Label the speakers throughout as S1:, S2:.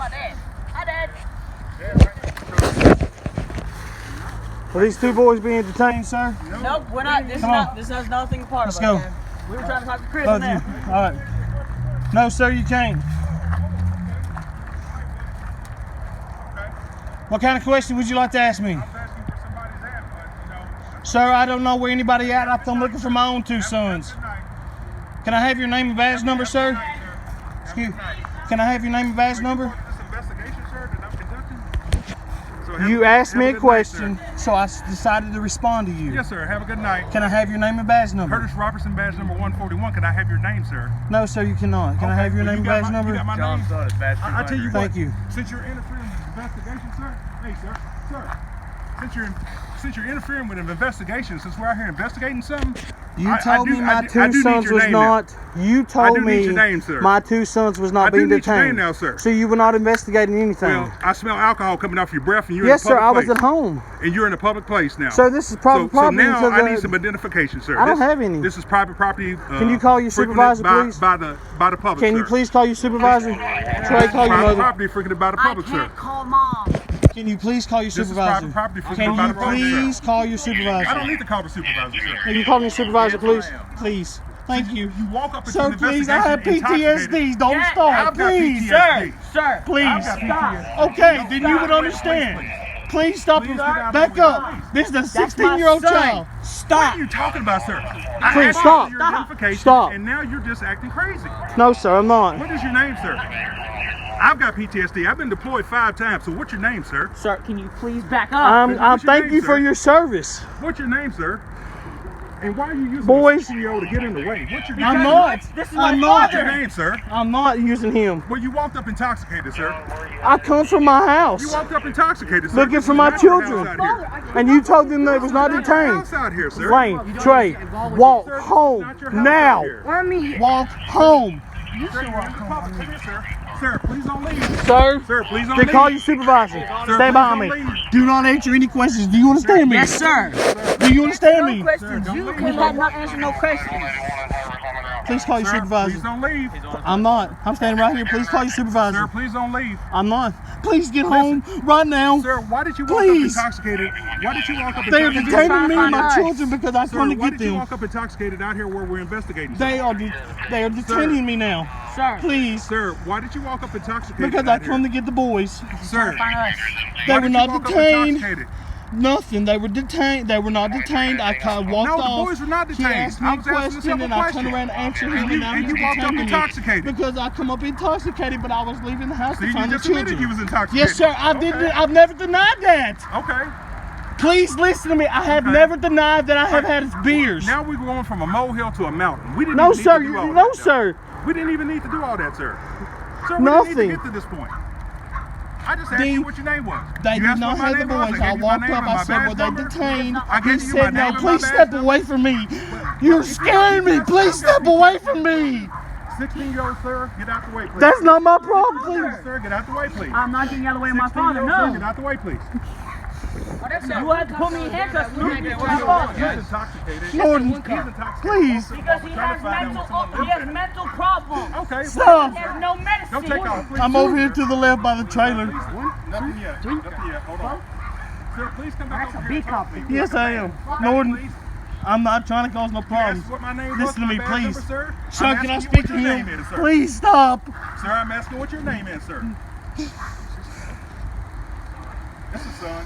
S1: my dad. Hi, Dad.
S2: Are these two boys being detained, sir?
S1: Nope, we're not. This has nothing part of
S2: Let's go.
S1: Man. We were trying to talk to Chris.
S2: Both of you. All right. No, sir, you can't. What kind of question would you like to ask me? Sir, I don't know where anybody at. I'm looking for my own two sons. Can I have your name and badge number, sir? Excuse. Can I have your name and badge number? You asked me a question, so I decided to respond to you.
S3: Yes, sir. Have a good night.
S2: Can I have your name and badge number?
S3: Curtis Robertson, badge number 141. Can I have your name, sir?
S2: No, sir, you cannot. Can I have your name and badge number?
S3: You got my name? I tell you what.
S2: Thank you.
S3: Since you're interfering with the investigation, sir. Hey, sir. Since you're interfering with an investigation, since we're out here investigating something.
S2: You told me my two sons was not. You told me my two sons was not being detained.
S3: Now, sir.
S2: So you were not investigating anything.
S3: Well, I smell alcohol coming off your breath, and you're
S2: yes,
S3: in a public
S2: sir. I was
S3: place.
S2: at home.
S3: And you're in a public place now.
S2: So this is private property.
S3: So now I need some identification, sir.
S2: I don't have any.
S3: This is private property.
S2: Can you call your supervisor, please?
S3: By the public.
S2: Can you please call your supervisor? Trey, call your mother.
S3: Property frequented by the public, sir.
S1: I can't call Mom.
S2: Can you please call your supervisor? Can you please call your supervisor?
S3: I don't need to call the supervisor, sir.
S2: Can you call your supervisor, please? Please. Thank you.
S3: You walk up into
S2: sir, please, I have PTSD. Don't start. Please, sir.
S1: Sir,
S2: please.
S1: Stop.
S2: Okay, then you would understand. Please stop. Back up. This is a 16-year-old child. Stop.
S3: What are you talking about, sir?
S2: Please stop. Stop.
S3: And now you're just acting crazy.
S2: No, sir, I'm not.
S3: What is your name, sir? I've got PTSD. I've been deployed 5 times. So what's your name, sir?
S1: Sir, can you please back up?
S2: I thank you for your service.
S3: What's your name, sir? And why are you using
S2: boys,
S3: a 16-year-old to get in the way? What's your name?
S2: I'm not.
S1: This is my father.
S3: What's your name, sir?
S2: I'm not using him.
S3: Well, you walked up intoxicated, sir.
S2: I come from my house.
S3: You walked up intoxicated, sir.
S2: Looking for my children. And you told them they was not detained.
S3: Out here, sir.
S2: Lane, Trey, walk home now. Walk home.
S3: You should walk home. Come here, sir. Sir, please don't leave.
S2: Sir,
S3: please don't
S2: leave.
S3: leave.
S2: Call your supervisor.
S3: Sir,
S2: stay behind me. Do not answer any questions. Do you understand me?
S1: Yes, sir.
S2: Do you understand me?
S1: You cannot not answer no questions.
S2: Please call your supervisor.
S3: Please don't leave.
S2: I'm not. I'm standing right here. Please call your supervisor.
S3: Sir, please don't leave.
S2: I'm not. Please get home right now.
S3: Sir, why did you walk up intoxicated? Why did you walk up
S2: They're
S3: intoxicated?
S2: detaining me and my children because I come to
S3: why
S2: get
S3: did you
S2: them.
S3: walk up intoxicated out here where we're investigating?
S2: They are detaining me now.
S1: Sir.
S2: Please.
S3: Sir, why did you walk up intoxicated?
S2: Because I come to get the boys.
S3: Sir.
S2: They were not detained. Nothing. They were detained. They were not detained. I kind of walked off.
S3: No, the boys were not detained.
S2: He asked me a question and I turned around and answered him.
S3: And you walked up intoxicated.
S2: Because I come up intoxicated, but I was leaving the house
S3: so
S2: to find the children.
S3: You was intoxicated.
S2: Yes, sir. I didn't. I've never denied that.
S3: Okay.
S2: Please listen to me. I have never denied that I have had beers.
S3: Now we're going from a molehill to a mountain. We didn't
S2: no,
S3: even
S2: sir.
S3: need to do all
S2: No,
S3: that,
S2: sir.
S3: We didn't even need to do all that, sir. Sir, we
S2: Nothing.
S3: didn't need to get to this point. I just asked you what your name was.
S2: They did not have the boys. I walked up. I said, "Were they detained?" He said, "No, please step away from me. You're scaring me. Please step away from me."
S3: 16-year-old sir, get out the way, please.
S2: That's not my problem, please.
S3: Sir, get out the way, please.
S1: I'm not getting out of the way of my father. No.
S3: Sir, get out the way, please.
S1: You have to put me in handcuffs when I get to my
S3: He's
S1: father.
S3: intoxicated.
S2: Jordan, please.
S1: Because he has mental problems.
S3: Okay.
S2: Stop.
S1: There's no medicine.
S3: Don't take off, please.
S2: I'm over here to the left by the trailer.
S3: Nothing yet. Nothing yet. Hold on. Sir, please come back over here. Talk to me.
S2: Yes, I am. Norton, I'm not trying to cause no problems.
S3: What my name
S2: Listen to me, please.
S3: Sir,
S2: Sir, can I speak to him? Please stop.
S3: Sir, I'm asking what your name is, sir. This is son.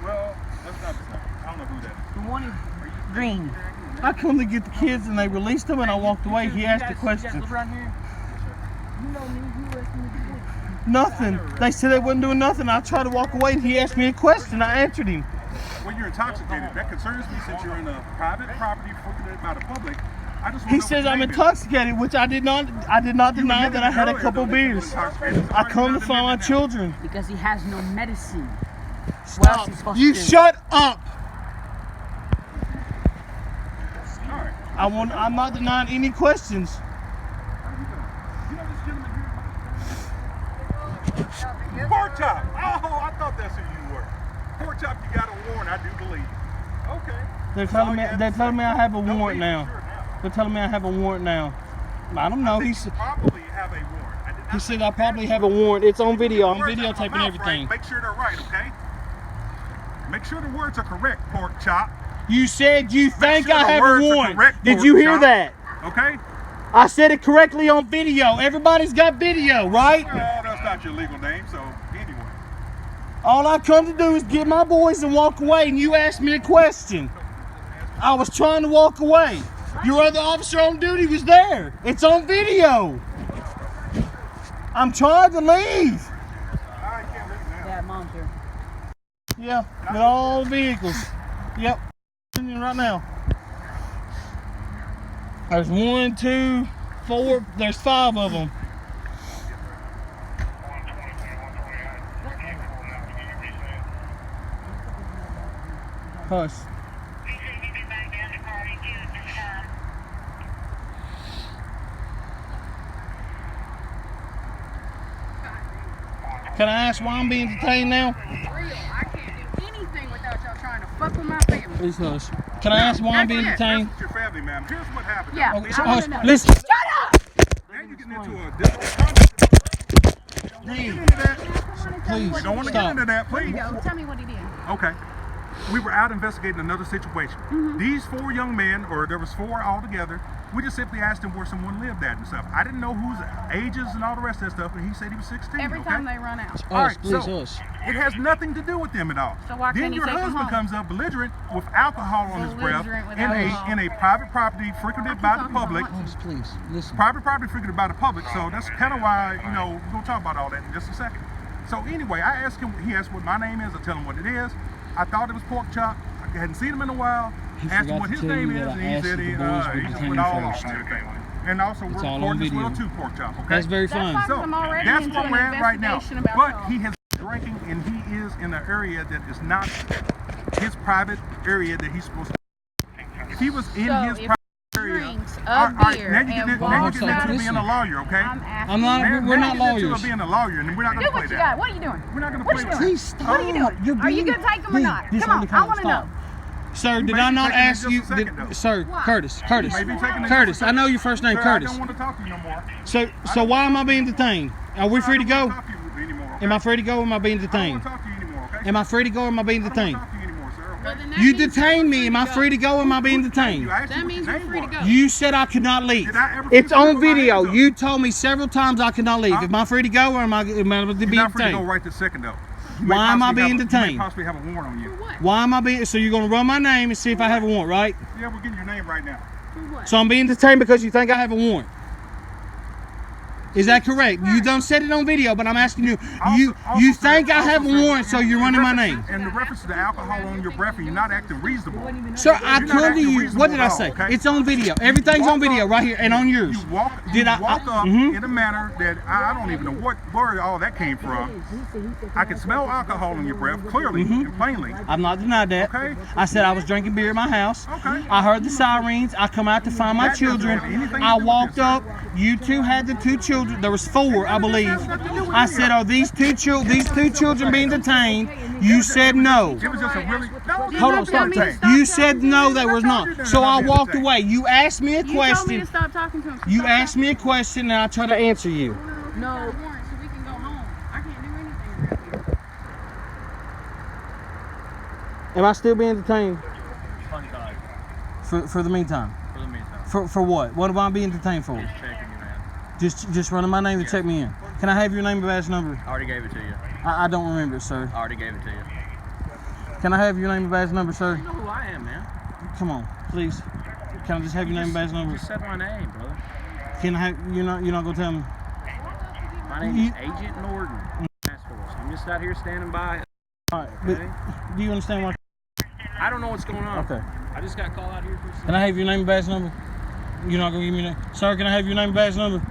S3: Well, that's not the son. I don't know who that is.
S1: The one is green.
S2: I come to get the kids and they released them and I walked away. He asked a question. Nothing. They said they wasn't doing nothing. I tried to walk away and he asked me a question. I answered him.
S3: Well, you're intoxicated. That concerns me since you're in a private property frequented by the public.
S2: He says I'm intoxicated, which I did not deny that I had a couple beers. I come to find my children.
S1: Because he has no medicine.
S2: Stop. You shut up. I'm not denying any questions.
S3: Pork chop. Oh, I thought that's who you were. Pork chop, you got a warrant, I do believe. Okay.
S2: They're telling me I have a warrant now. They're telling me I have a warrant now. I don't know.
S3: He's probably have a warrant.
S2: He said I probably have a warrant. It's on video. I'm
S3: Words out of my
S2: videotaping
S3: mouth,
S2: everything.
S3: Frank. Make sure they're right, okay? Make sure the words are correct, pork chop.
S2: You said you think
S3: sure
S2: I
S3: the
S2: have
S3: words
S2: a
S3: are
S2: warrant.
S3: correct,
S2: Did
S3: pork
S2: you hear
S3: chop.
S2: that?
S3: Okay?
S2: I said it correctly on video. Everybody's got video, right?
S3: Well, that's not your legal name, so anyway.
S2: All I come to do is get my boys and walk away, and you asked me a question. I was trying to walk away. Your other officer on duty was there. It's on video. I'm trying to leave.
S3: I can't leave now.
S1: Yeah, mom's here.
S2: Yeah, with all the vehicles. Yep, right now. There's 1, 2, 4. There's 5 of them. Hush. Can I ask why I'm being detained now?
S4: Real. I can't do anything without y'all trying to fuck with my family.
S2: Please hush. Can I ask why I'm being
S4: That's it.
S2: detained?
S3: That's with your family, ma'am. Here's what happened.
S4: Yeah.
S2: Okay,
S4: I
S2: so
S4: wanna
S2: hush.
S4: know.
S2: Listen.
S4: Shut up!
S3: Now you're getting into a different
S2: Please,
S3: We don't want to get
S2: stop.
S3: into that,
S4: There you
S3: please.
S4: go. Tell me what he did.
S3: Okay. We were out investigating another situation. These 4 young men, or there was 4 altogether, we just simply asked him where someone lived at and stuff. I didn't know whose ages and all the rest of that stuff, and he said he was 16.
S4: Every
S3: okay?
S4: time they run out.
S3: All right,
S2: Please
S3: so
S2: hush.
S3: it has nothing to do with them at all.
S4: So why
S3: then
S4: can't he
S3: your
S4: take them
S3: husband
S4: home?
S3: comes up belligerent with alcohol on his breath
S4: Belligerent with
S3: in
S4: alcohol.
S3: a private property frequented by the
S4: talking about
S3: public.
S4: lunch.
S2: Please, listen.
S3: Private property frequented by the public, so that's kind of why, you know, we're gonna talk about all that in just a second. So anyway, I asked him, he asked what my name is, I tell him what it is. I thought it was pork chop. I hadn't seen him in a while.
S2: He
S3: Asked him
S2: forgot
S3: what
S2: to
S3: his
S2: tell
S3: name
S2: you
S3: is,
S2: that
S3: and
S2: I
S3: he
S2: asked
S3: said
S2: the
S3: he
S2: boys would
S3: just
S2: detain
S3: went
S2: him
S3: all
S2: first.
S3: off and everything. And also,
S2: It's
S3: we're
S2: all on
S3: recording this
S2: video.
S3: well too, pork chop, okay?
S2: That's very
S4: That's
S2: fine.
S4: fine.
S3: So
S4: I'm already
S3: that's
S4: into
S3: what
S4: an
S3: we're at right now.
S4: investigation about
S3: But
S4: y'all.
S3: he has been drinking, and he is in an area that is not his private area that he's supposed to. If he was in
S4: So
S3: his
S4: if
S3: private area,
S4: drinks
S3: all
S4: a
S3: right,
S4: beer
S3: now
S4: and
S3: you get
S4: walks
S3: into
S4: out,
S3: being a lawyer, okay?
S4: I'm asking
S2: I'm not-
S4: you.
S3: Now
S2: we're not
S3: you get into
S2: lawyers.
S3: being a lawyer, and we're not
S4: Do
S3: going to play
S4: what you
S3: that.
S4: got. What are you doing?
S3: We're not going to
S4: What
S3: play
S4: you
S3: that.
S4: doing?
S2: Please stop.
S4: What are you doing?
S2: You're
S4: Are you
S2: being-
S4: gonna take them or not?
S2: This
S4: Come on,
S2: only
S4: I
S2: counts.
S4: want to
S2: Stop.
S4: know.
S2: Sir, did
S3: may
S2: I
S3: be
S2: not
S3: taking it
S2: ask
S3: just
S2: you?
S3: a second, though.
S2: Sir,
S4: Why?
S2: Curtis.
S3: Maybe taking it
S2: Curtis,
S3: just a
S2: I know your first name,
S3: Sir, I
S2: Curtis.
S3: don't want to talk to you no more.
S2: So why am I being detained? Are we free to
S3: I
S2: go?
S3: don't want to talk to you anymore, okay?
S2: Am I free to go or am I being
S3: I don't
S2: detained?
S3: want to talk to you anymore, okay?
S2: Am I free to go or am I being
S3: I don't want
S2: detained?
S3: to talk to you anymore, sir, okay?
S4: Well, then that
S2: You
S4: means
S2: detained
S4: you're
S2: me. Am I free to go or am I being detained?
S3: You asked
S4: That
S3: you what
S4: means
S3: your
S4: you're
S3: name
S4: free to
S3: was.
S4: go.
S2: You said I could not leave.
S3: Did I ever
S2: It's
S3: put
S2: on
S3: my
S2: video.
S3: hands up?
S2: You told me several times I could not leave.
S3: Huh?
S2: Am I free to go or am I being
S3: You're not free to go
S2: detained?
S3: right this second, though.
S2: Why am I being
S3: You
S2: detained?
S3: may possibly have a warrant on you.
S4: For what?
S2: Why am I being? So you're gonna run my name and see if I have a warrant, right?
S3: Yeah, we're getting your name right now.
S4: For what?
S2: So I'm being detained because you think I have a warrant. Is that correct? You don't said it on video, but I'm asking you. You think I have a warrant, so you're running my name.
S3: And the reference to the alcohol on your breath, and you're not acting reasonable.
S2: Sir, I
S3: You're not
S2: come to
S3: acting
S2: you.
S3: reasonable
S2: What did I
S3: at all,
S2: say?
S3: okay?
S2: It's on video. Everything's on video right here and on yours.
S3: You walk,
S2: Did I-
S3: walk up
S2: Mhm.
S3: in a manner that I don't even know where all that came from. I can smell alcohol in your breath clearly and plainly.
S2: I've not denied that.
S3: Okay.
S2: I said I was drinking beer at my house.
S3: Okay.
S2: I heard the sirens. I come out to find my
S3: That doesn't
S2: children.
S3: have anything to
S2: I
S3: do with
S2: walked
S3: this,
S2: up. You two had the 2 children. There was 4, I believe. I said, "Are these two children being detained?" You said no.
S3: It was just a really.
S2: Hold on, stop. You said no, they was not. So I walked away. You asked me a
S4: You told me
S2: question.
S4: to stop talking to him. so
S2: You
S4: stop
S2: asked
S4: talking.
S2: me a question, and I tried to answer you.
S4: No warrant, so we can go home. I can't do anything around here.
S2: Am I still being detained
S5: Funny guy,
S2: for the meantime?
S5: for the meantime.
S2: For what? What am I being detained for?
S5: Just checking you, man.
S2: Just running my name to check me in. Can I have your name and badge number?
S5: I already gave it to you.
S2: I don't remember it, sir.
S5: I already gave it to you.
S2: Can I have your name and badge number, sir?
S5: You know who I am, man.
S2: Come on, please. Can I just have your name and badge number?
S5: You said my name, brother.
S2: Can I have? You're not gonna tell me?
S5: My name is Agent Norton. Task Force. I'm just out here standing by.
S2: All right, but
S5: Okay.
S2: do you understand what?
S5: I don't know what's going on.
S2: Okay.
S5: I just got called out here for some.
S2: Can I have your name and badge number? You're not gonna give me that, sir. Can I have your name and badge number?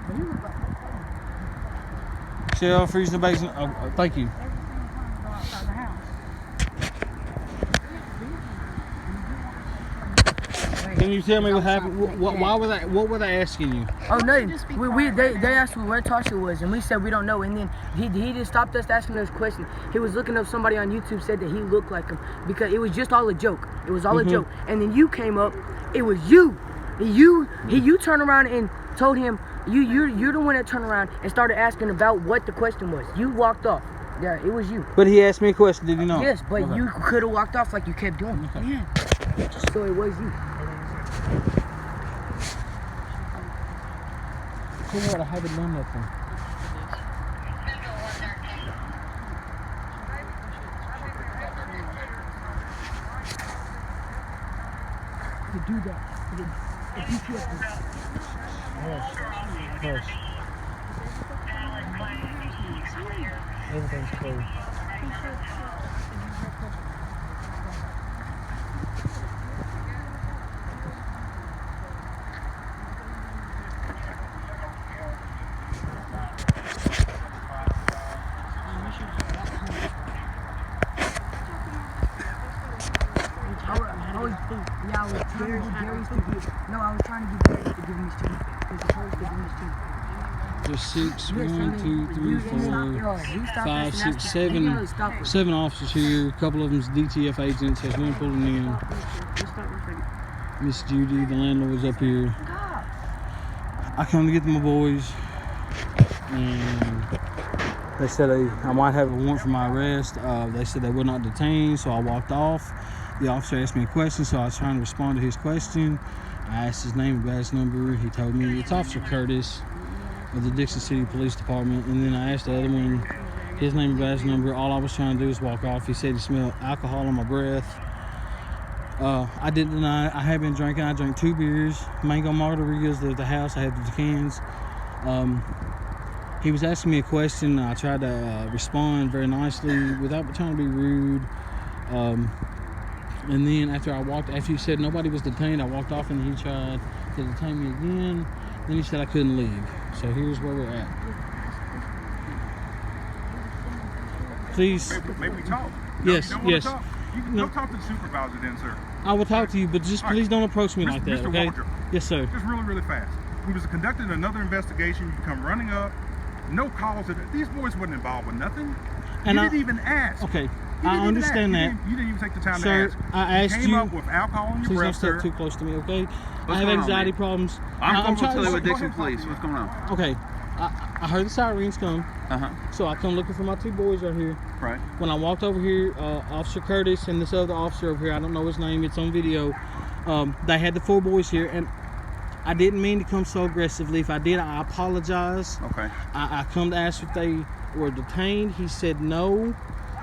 S2: Shell freezing the base. Oh, thank you. Can you tell me what happened? Why were they? What were they asking you?
S6: Oh, nothing. They asked me where Tasha was, and we said we don't know. And then he just stopped us asking us questions. He was looking up somebody on YouTube, said that he looked like him because it was just all a joke. It was all a joke. And then you came up. It was you. You turned around and told him You're the one that turned around and started asking about what the question was. You walked off. Yeah, it was you.
S2: But he asked me a question, did he not?
S6: Yes, but
S2: Okay.
S6: you could have walked off like you kept doing.
S2: Okay.
S6: Yeah. So it was you.
S2: So what? I haven't done nothing.
S6: To do that. If you can't do that.
S2: Yes. Everything's closed.
S6: I was trying to get Darius to give. No, I was trying to get Darius to give him his tooth. Because the supposed to give him his tooth.
S2: There's six,
S6: Yes, I
S2: 1,
S6: mean,
S2: 2, 3,
S6: you
S2: 4,
S6: stop
S2: 5,
S6: asking
S2: 6,
S6: us.
S2: 7,
S6: You stop it.
S2: 7 officers here. A couple of them's DTF agents. There's one pulling in.
S4: Just stop real quick.
S2: Miss Judy, the landlord's up here. I come to get my boys, and they said I might have a warrant for my arrest. They said they would not detain, so I walked off. The officer asked me a question, so I was trying to respond to his question. I asked his name and badge number. He told me it's Officer Curtis of the Dixon City Police Department. And then I asked the other one his name and badge number. All I was trying to do was walk off. He said he smelled alcohol on my breath. I didn't deny it. I had been drinking. I drank 2 beers, mango margaritas at the house. I had the cans. He was asking me a question. I tried to respond very nicely without trying to be rude. And then after he said nobody was detained, I walked off and he tried to detain me again. Then he said I couldn't leave. So here's where we're at. Please.
S3: Maybe we talk.
S2: Yes,
S3: You don't wanna
S2: yes.
S3: talk? You can go talk to the supervisor then, sir.
S2: I will talk to you, but just please don't approach me like that,
S3: Mr.
S2: okay?
S3: Waldrop.
S2: Yes, sir.
S3: Just really, really fast. We was conducting another investigation. You come running up. No calls. These boys wasn't involved with nothing.
S2: And
S3: you
S2: I-
S3: didn't even ask.
S2: Okay,
S3: You
S2: I
S3: didn't even
S2: understand
S3: ask.
S2: that.
S3: You didn't even take the time
S2: Sir,
S3: to ask.
S2: I asked
S3: you came
S2: you-
S3: up with alcohol in your
S2: Please don't
S3: breath,
S2: step
S3: sir.
S2: too close to me, okay? I have
S7: going on,
S2: anxiety
S7: man?
S2: problems.
S7: I'm
S2: trying
S7: going to with
S3: go
S7: Dixon
S3: ahead,
S7: Police.
S3: talk to
S7: What's
S3: me.
S7: going on?
S2: Okay, I heard the sirens come, so I come looking for my 2 boys right here.
S7: Right.
S2: When I walked over here, Officer Curtis and this other officer over here, I don't know his name, it's on video. They had the 4 boys here, and I didn't mean to come so aggressively. If I did, I apologize.
S7: Okay.
S2: I come to ask if they were detained. He said no.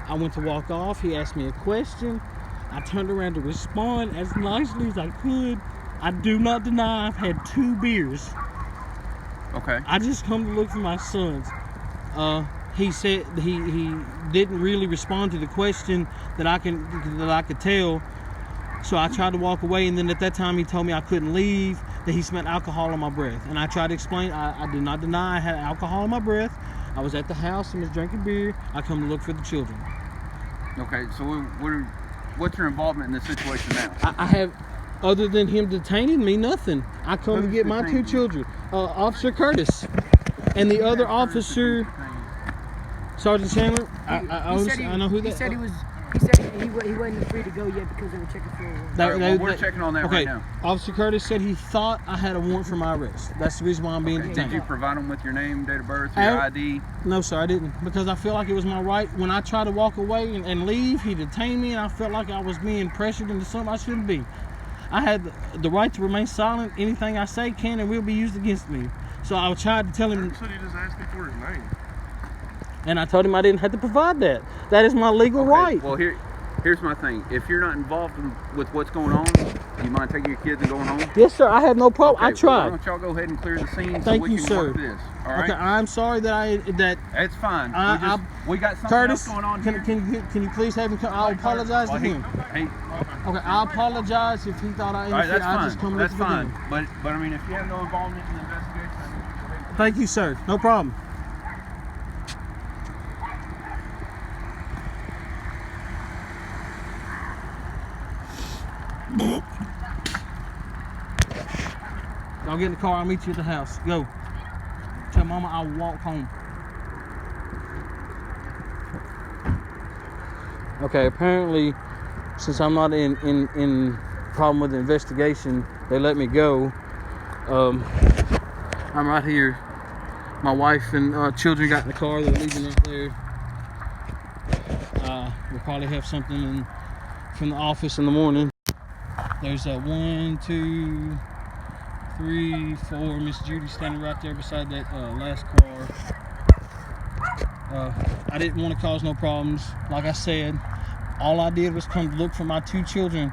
S2: I went to walk off. He asked me a question. I turned around to respond as nicely as I could. I do not deny I've had 2 beers.
S7: Okay.
S2: I just come to look for my sons. He said he didn't really respond to the question that I could tell. So I tried to walk away, and then at that time he told me I couldn't leave, that he smelled alcohol on my breath. And I tried to explain, I did not deny I had alcohol on my breath. I was at the house and was drinking beer. I come to look for the children.
S7: Okay. So what's your involvement in this situation now?
S2: I have, other than him detaining me, nothing. I come to
S7: Who's
S2: get my 2
S7: detained you?
S2: children. Officer Curtis and the other officer, Sergeant Chandler. I know who that
S6: He
S2: is.
S6: said he wasn't free to go yet because they were checking for a warrant.
S7: All right, well, we're checking on that
S2: okay.
S7: right now.
S2: Officer Curtis said he thought I had a warrant for my arrest. That's the reason why I'm being
S7: Okay.
S2: detained.
S7: Did you provide them with your name, date of birth, your ID?
S2: No, sir, I didn't. Because I feel like it was my right. When I tried to walk away and leave, he detained me, and I felt like I was being pressured into something I shouldn't be. I had the right to remain silent. Anything I say can and will be used against me. So I tried to tell him,
S3: So you just asked him for his name.
S2: and I told him I didn't have to provide that. That is my legal
S7: Okay,
S2: right.
S7: Well, here's my thing. If you're not involved with what's going on, you mind taking your kids and going home?
S2: Yes, sir, I have no problem.
S7: Okay,
S2: I
S7: well, why
S2: tried.
S7: don't y'all go ahead and clear the scene so
S2: Thank
S7: we
S2: you,
S7: can
S2: sir.
S7: work this. All right.
S2: Okay, I'm sorry that
S7: It's fine.
S2: I-
S7: we got something
S2: Curtis,
S7: else going on here.
S2: can you please have him come? I'll apologize to him.
S7: Hey,
S2: Okay, I'll apologize if he thought I
S7: all right,
S2: interfered.
S7: that's
S2: I
S7: fine.
S2: just come
S7: That's
S2: looking for
S7: fine.
S2: him.
S7: But I mean, if you have no involvement in the investigation, I need you to go ahead and
S2: Thank you, sir. No problem. Y'all get in the car. I'll meet you at the house. Go. Tell Mama I'll walk home. Okay, apparently, since I'm not in problem with the investigation, they let me go. I'm right here. My wife and children got in the car. They're leaving right there. We'll probably have something from the office in the morning. There's a 1, 2, 3, 4. Miss Judy standing right there beside that last car. I didn't want to cause no problems. Like I said, all I did was come to look for my 2 children.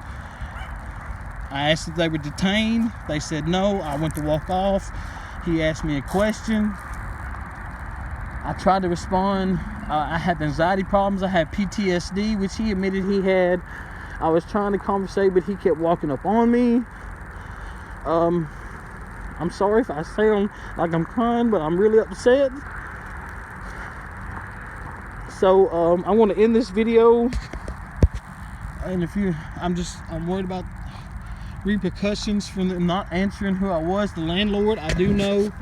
S2: I asked if they were detained. They said no. I went to walk off. He asked me a question. I tried to respond. I had anxiety problems. I had PTSD, which he admitted he had. I was trying to conversate, but he kept walking up on me. I'm sorry if I sound like I'm crying, but I'm really upset. So I want to end this video. And I'm worried about repercussions from them not answering who I was. The landlord, I do know.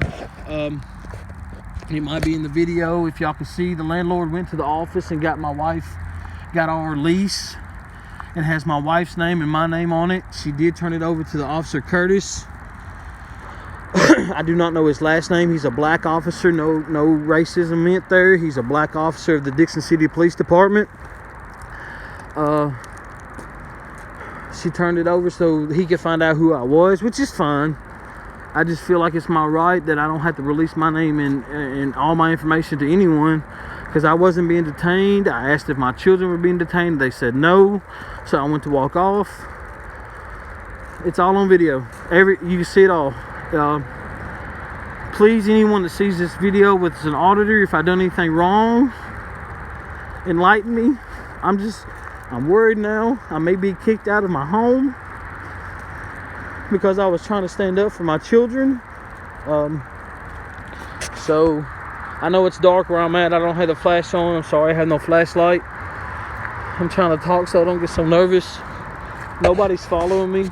S2: It might be in the video if y'all can see. The landlord went to the office and got our lease. It has my wife's name and my name on it. She did turn it over to the officer Curtis. I do not know his last name. He's a black officer. No racism meant there. He's a black officer of the Dixon City Police Department. She turned it over so he could find out who I was, which is fine. I just feel like it's my right that I don't have to release my name and all my information to anyone, because I wasn't being detained. I asked if my children were being detained. They said no, so I went to walk off. It's all on video. You can see it all. Please, anyone that sees this video with an auditor, if I've done anything wrong, enlighten me. I'm worried now. I may be kicked out of my home because I was trying to stand up for my children. So I know it's dark where I'm at. I don't have the flash on. I'm sorry, I have no flashlight. I'm trying to talk so I don't get so nervous. Nobody's following me.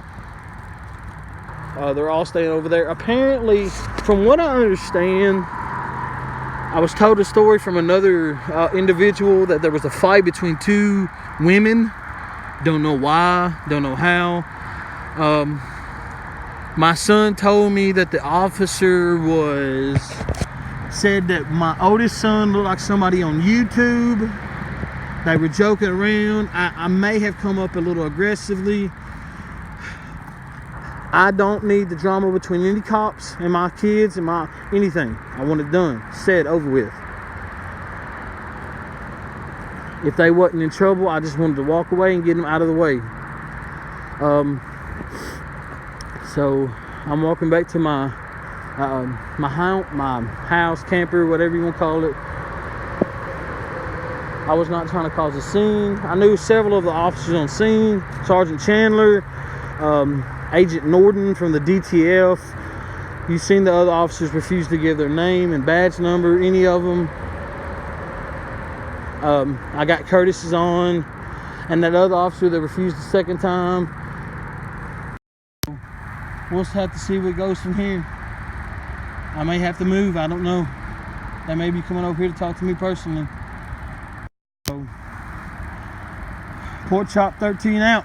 S2: They're all staying over there. Apparently, from what I understand, I was told a story from another individual that there was a fight between 2 women. Don't know why, don't know how. My son told me that the officer said that my oldest son looked like somebody on YouTube. They were joking around. I may have come up a little aggressively. I don't need the drama between any cops and my kids and anything. I want it done, said, over with. If they wasn't in trouble, I just wanted to walk away and get them out of the way. So I'm walking back to my house, camper, whatever you want to call it. I was not trying to cause a scene. I knew several of the officers on scene. Sergeant Chandler, Agent Norton from the DTF. You've seen the other officers refuse to give their name and badge number, any of them. I got Curtis's on, and that other officer that refused the second time. We'll just have to see what goes from here. I may have to move, I don't know. They may be coming over here to talk to me personally. So, Pork Chop 13 out.